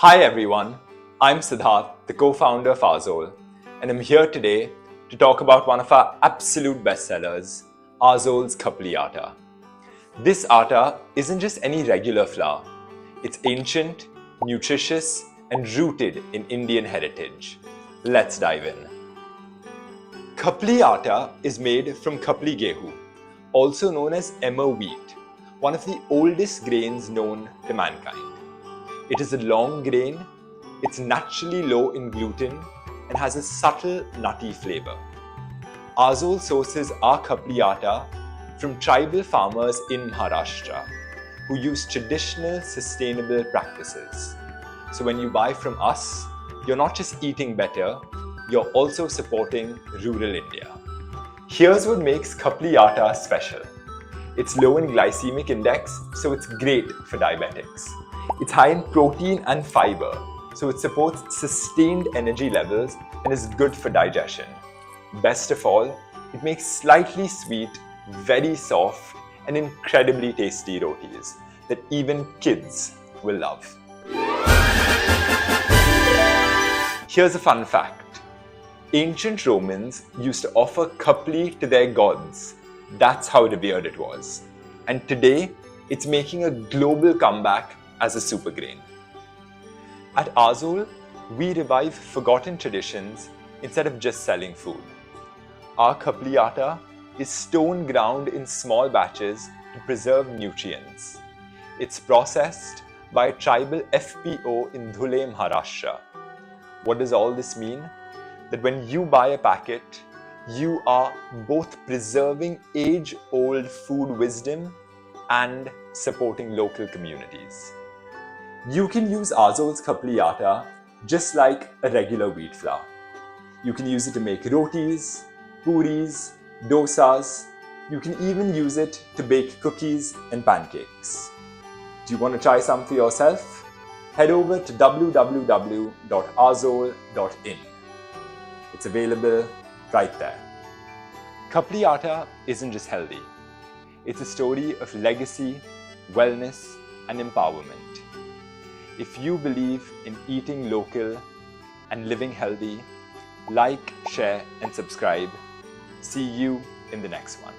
Hi everyone, I'm Siddharth, the co-founder of Aazol, and I'm here today to talk about one of our absolute bestsellers, Aazol's Khapli Atta. This atta isn't just any regular flour. It's ancient, nutritious, and rooted in Indian heritage. Let's dive in. Khapli Atta is made from Khapli Gehu, also known as Emmer wheat, one of the oldest grains known to mankind. It is a long grain, it's naturally low in gluten, and has a subtle nutty flavor. Aazol sources our Khapli Atta from tribal farmers in Maharashtra who use traditional sustainable practices. So when you buy from us, you're not just eating better, you're also supporting rural India. Here's what makes Khapli Atta special. It's low in glycemic index, so it's great for diabetics. It's high in protein and fiber, so it supports sustained energy levels and is good for digestion. Best of all, it makes slightly sweet, very soft, and incredibly tasty rotis that even kids will love. Here's a fun fact. Ancient Romans used to offer khapli to their gods. That's how revered it was. And today, it's making a global comeback as a super grain. At Aazol, we revive forgotten traditions instead of just selling food. Our Khapli Atta is stone ground in small batches to preserve nutrients. It's processed by a tribal FPO in Dhule, Maharashtra. What does all this mean? That when you buy a packet, you are both preserving age-old food wisdom and supporting local communities. You can use Aazol's Khapli Atta just like a regular wheat flour. You can use it to make rotis, puris, dosas. You can even use it to bake cookies and pancakes. Do you want to try some for yourself? Head over to www.aazol.in. It's available right there. Khapli Atta isn't just healthy. It's a story of legacy, wellness, and empowerment. If you believe in eating local and living healthy, like, share, and subscribe. See you in the next one.